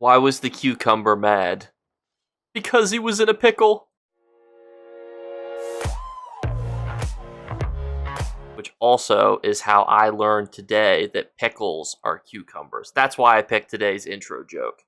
Why was the cucumber mad? Because he was in a pickle. Which also is how I learned today that pickles are cucumbers. That's why I picked today's intro joke.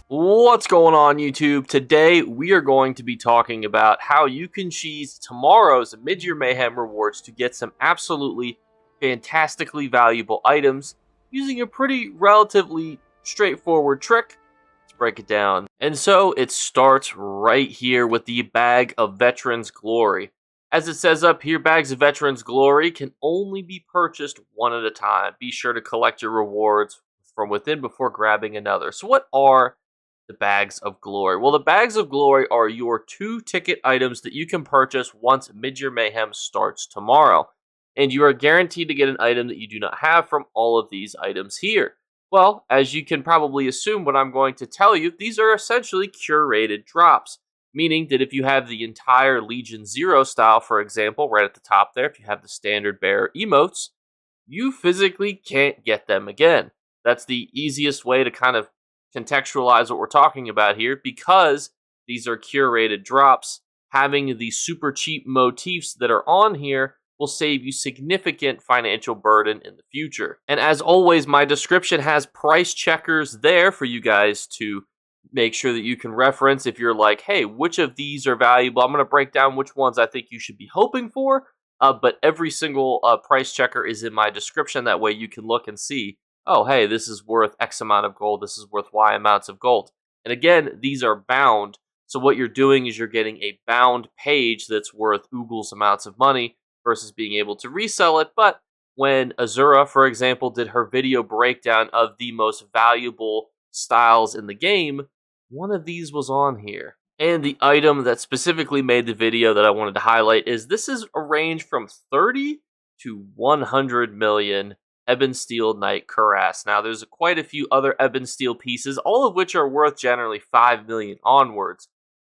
What's going on, YouTube? Today we are going to be talking about how you can cheese tomorrow's Mid-Year Mayhem rewards to get some absolutely fantastically valuable items using a pretty relatively straightforward trick. Let's break it down. And so it starts right here with the Bag of Veterans Glory. As it says up here, Bags of Veterans Glory can only be purchased one at a time. Be sure to collect your rewards from within before grabbing another. So what are the Bags of Glory? Well, the Bags of Glory are your 2-ticket items that you can purchase once Mid-Year Mayhem starts tomorrow. And you are guaranteed to get an item that you do not have from all of these items here. Well, as you can probably assume what I'm going to tell you, these are essentially curated drops. Meaning that if you have the entire Legion Zero style, for example, right at the top there, if you have the standard bearer emotes, you physically can't get them again. That's the easiest way to kind of contextualize what we're talking about here, because these are curated drops. Having the super cheap motifs that are on here will save you significant financial burden in the future. And as always, my description has price checkers there for you guys to make sure that you can reference if you're like, hey, which of these are valuable? I'm going to break down which ones I think you should be hoping for, but every single price checker is in my description. That way you can look and see, oh, hey, this is worth X amount of gold, this is worth Y amounts of gold. And again, these are bound, so what you're doing is you're getting a bound page that's worth oogles amounts of money versus being able to resell it. But when Azura, for example, did her video breakdown of the most valuable styles in the game, one of these was on here. And the item that specifically made the video that I wanted to highlight is this is a range from 30 to 100 million Ebon Steel Knight Cuirass. Now, there's quite a few other Ebon Steel pieces, all of which are worth generally 5 million onwards.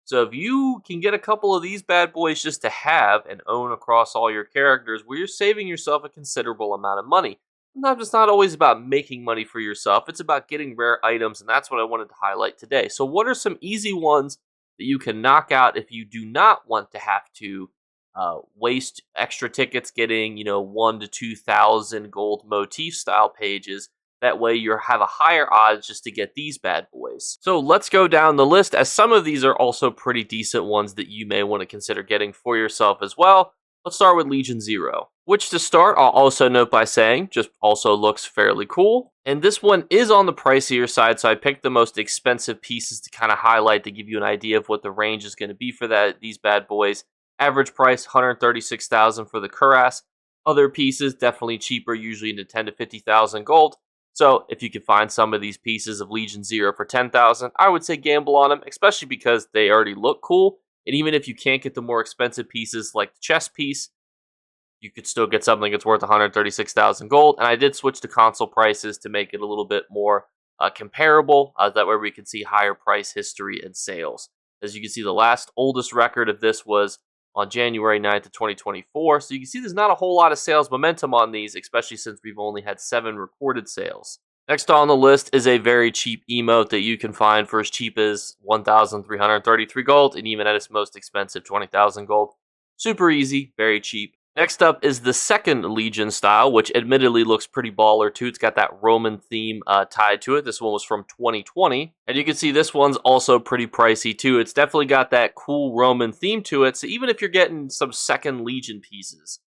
So if you can get a couple of these bad boys just to have and own across all your characters, well, you're saving yourself a considerable amount of money. Sometimes it's not always about making money for yourself, it's about getting rare items, and that's what I wanted to highlight today. So what are some easy ones that you can knock out if you do not want to have to waste extra tickets getting, 1,000 to 2,000 gold motif style pages? That way you have a higher odds just to get these bad boys. So let's go down the list, as some of these are also pretty decent ones that you may want to consider getting for yourself as well. Let's start with Legion Zero, which to start, I'll also note by saying, just also looks fairly cool. And this one is on the pricier side, so I picked the most expensive pieces to kind of highlight to give you an idea of what the range is going to be for these bad boys. Average price, 136,000 for the Cuirass. Other pieces, definitely cheaper, usually into 10 to 50,000 gold. So if you can find some of these pieces of Legion Zero for 10,000, I would say gamble on them, especially because they already look cool. And even if you can't get the more expensive pieces like the chest piece, you could still get something that's worth 136,000 gold. And I did switch to console prices to make it a little bit more comparable. That way we can see higher price history and sales. As you can see, the last oldest record of this was on January 9th of 2024. So you can see there's not a whole lot of sales momentum on these, especially since we've only had 7 recorded sales. Next on the list is a very cheap emote that you can find for as cheap as 1,333 gold, and even at its most expensive, 20,000 gold. Super easy, very cheap. Next up is the second Legion style, which admittedly looks pretty baller too. It's got that Roman theme tied to it. This one was from 2020. And you can see this one's also pretty pricey too. It's definitely got that cool Roman theme to it. So even if you're getting some second Legion pieces,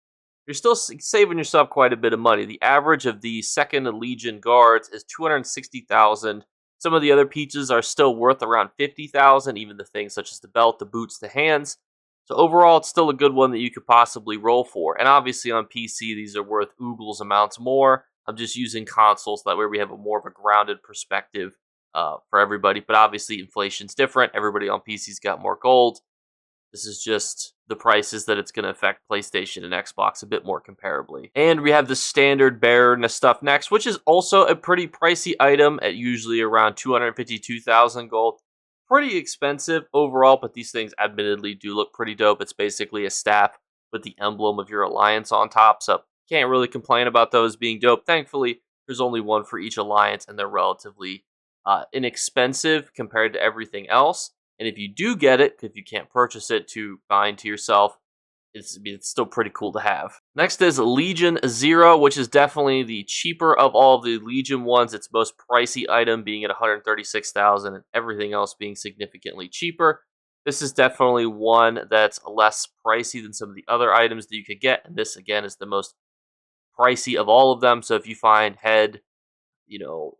you're still saving yourself quite a bit of money. The average of the second Legion guards is 260,000. Some of the other pieces are still worth around 50,000, even the things such as the belt, the boots, the hands. So overall, it's still a good one that you could possibly roll for. And obviously on PC, these are worth oogles amounts more. I'm just using consoles, so that way we have a more of a grounded perspective for everybody. But obviously, inflation's different. Everybody on PC's got more gold. This is just the prices that it's going to affect PlayStation and Xbox a bit more comparably. And we have the standard bearer stuff next, which is also a pretty pricey item at usually around 252,000 gold. Pretty expensive overall, but these things admittedly do look pretty dope. It's basically a staff with the emblem of your alliance on top, so can't really complain about those being dope. Thankfully, There's only one for each alliance, and they're relatively inexpensive compared to everything else. And if you do get it, if you can't purchase it to bind to yourself, it's still pretty cool to have. Next is Legion Zero, which is definitely the cheaper of all the Legion ones. Its most pricey item being at 136,000, and everything else being significantly cheaper. This is definitely one that's less pricey than some of the other items that you could get, and this again is the most pricey of all of them. So if you find head,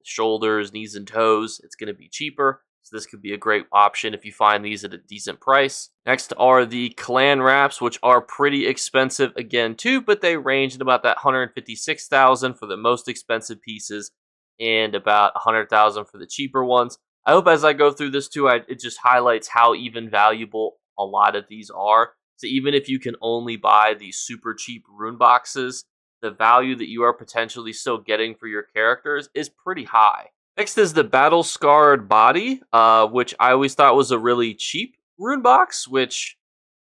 shoulders, knees, and toes, it's going to be cheaper. So this could be a great option if you find these at a decent price. Next are the clan wraps, which are pretty expensive again too, but they range at about that 156,000 for the most expensive pieces and about 100,000 for the cheaper ones. I hope as I go through this too, it just highlights how even valuable a lot of these are. So even if you can only buy these super cheap rune boxes, the value that you are potentially still getting for your characters is pretty high. Next is the Battle Scarred Body, which I always thought was a really cheap rune box, which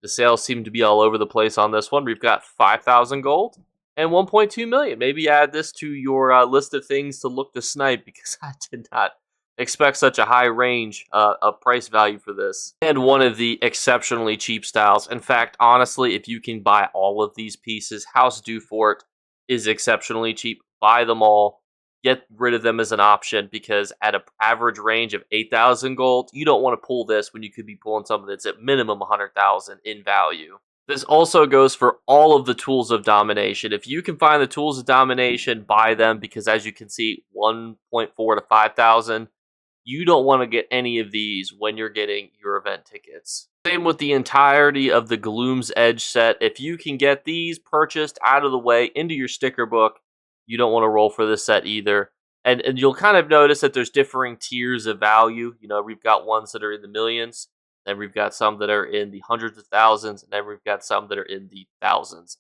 the sales seem to be all over the place on this one. We've got 5,000 gold and 1.2 million. Maybe add this to your list of things to look to snipe, because I did not expect such a high range of price value for this. And one of the exceptionally cheap styles. In fact, honestly, if you can buy all of these pieces, House Dufort is exceptionally cheap. Buy them all. Get rid of them as an option, because at an average range of 8,000 gold, you don't want to pull this when you could be pulling something that's at minimum 100,000 in value. This also goes for all of the tools of domination. If you can find the tools of domination, buy them, because as you can see, 1.4 to 5,000, you don't want to get any of these when you're getting your event tickets. Same with the entirety of the Gloom's Edge set. If you can get these purchased out of the way into your sticker book, you don't want to roll for this set either. And you'll kind of notice that there's differing tiers of value. We've got ones that are in the millions, then we've got some that are in the hundreds of thousands, and then we've got some that are in the thousands.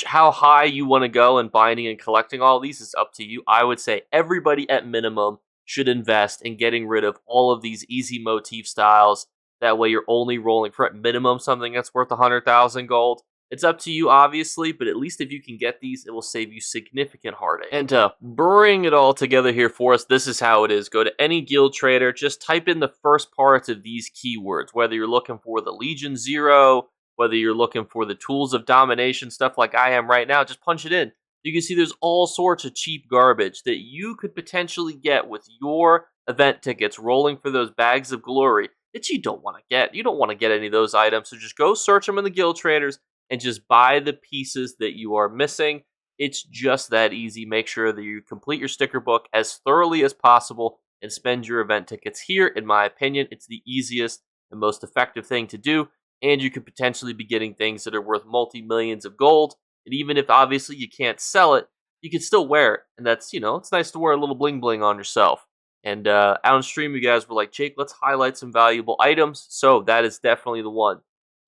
How high you want to go in binding and collecting all these is up to you. I would say everybody at minimum should invest in getting rid of all of these easy motif styles. That way you're only rolling for at minimum something that's worth 100,000 gold. It's up to you, obviously, but at least if you can get these, it will save you significant heartache. And to bring it all together here for us, this is how it is. Go to any guild trader, just type in the first parts of these keywords, whether you're looking for the Legion Zero, whether you're looking for the tools of domination, stuff like I am right now, just punch it in. You can see there's all sorts of cheap garbage that you could potentially get with your event tickets rolling for those bags of glory that you don't want to get. You don't want to get any of those items, so just go search them in the guild traders and just buy the pieces that you are missing. It's just that easy. Make sure that you complete your sticker book as thoroughly as possible and spend your event tickets here. In my opinion, it's the easiest and most effective thing to do, and you could potentially be getting things that are worth multi-millions of gold. And even if obviously you can't sell it, you can still wear it. And that's, it's nice to wear a little bling bling on yourself. And out on stream, you guys were like, Jake, let's highlight some valuable items. So that is definitely the one.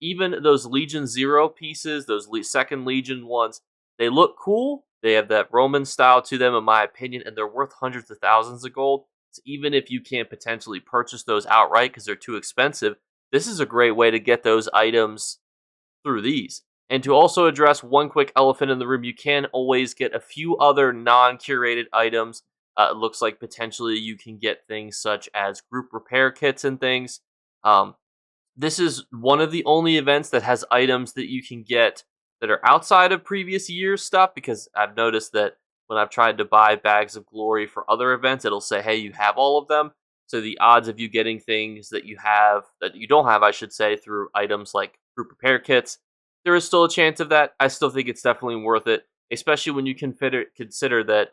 Even those Legion Zero pieces, those second Legion ones, they look cool. They have that Roman style to them, in my opinion, and they're worth hundreds of thousands of gold. So even if you can't potentially purchase those outright because they're too expensive, this is a great way to get those items through these. And to also address one quick elephant in the room, you can always get a few other non-curated items. It looks like potentially you can get things such as group repair kits and things. This is one of the only events that has items that you can get that are outside of previous year's stuff, because I've noticed that when I've tried to buy bags of glory for other events, it'll say, hey, you have all of them. So the odds of you getting things that you don't have, I should say, through items like group repair kits, there is still a chance of that. I still think it's definitely worth it, especially when you consider that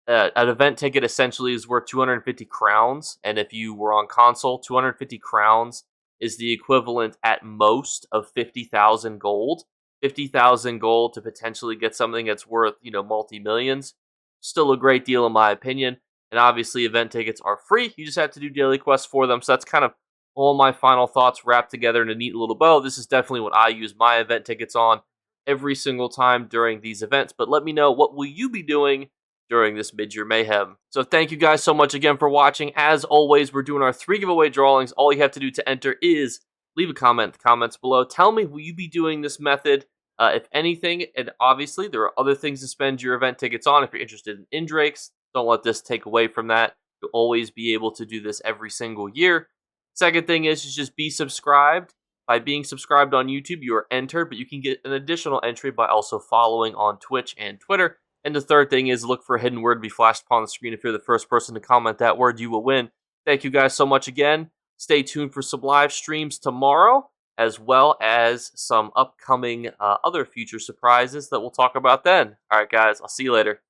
an event ticket essentially is worth 250 crowns, and if you were on console, 250 crowns is the equivalent at most of 50,000 gold. 50,000 gold to potentially get something that's worth, multi-millions. Still a great deal in my opinion. And obviously event tickets are free. You just have to do daily quests for them. So that's kind of all my final thoughts wrapped together in a neat little bow. This is definitely what I use my event tickets on every single time during these events. But let me know, what will you be doing during this mid-year mayhem? So thank you guys so much again for watching. As always, we're doing our 3 giveaway drawings. All you have to do to enter is leave a comment in the comments below. Tell me, will you be doing this method If anything, and obviously there are other things to spend your event tickets on if you're interested in Drakes. Don't let this take away from that. You'll always be able to do this every single year. Second thing is just be subscribed. By being subscribed on YouTube, you are entered, but you can get an additional entry by also following on Twitch and Twitter. And the third thing is look for a hidden word to be flashed upon the screen. If you're the first person to comment that word, you will win. Thank you guys so much again. Stay tuned for some live streams tomorrow, as well as some upcoming other future surprises that we'll talk about then. All right, guys, I'll see you later.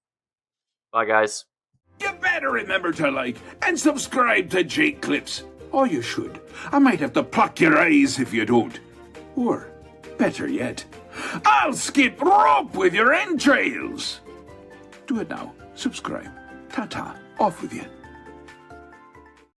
Bye, guys. You better remember to like and subscribe to Jakeclips. Or you should. I might have to pluck your eyes if you don't. Or, better yet, I'll skip rope with your entrails. Do it now. Subscribe. Ta-ta. Off with you.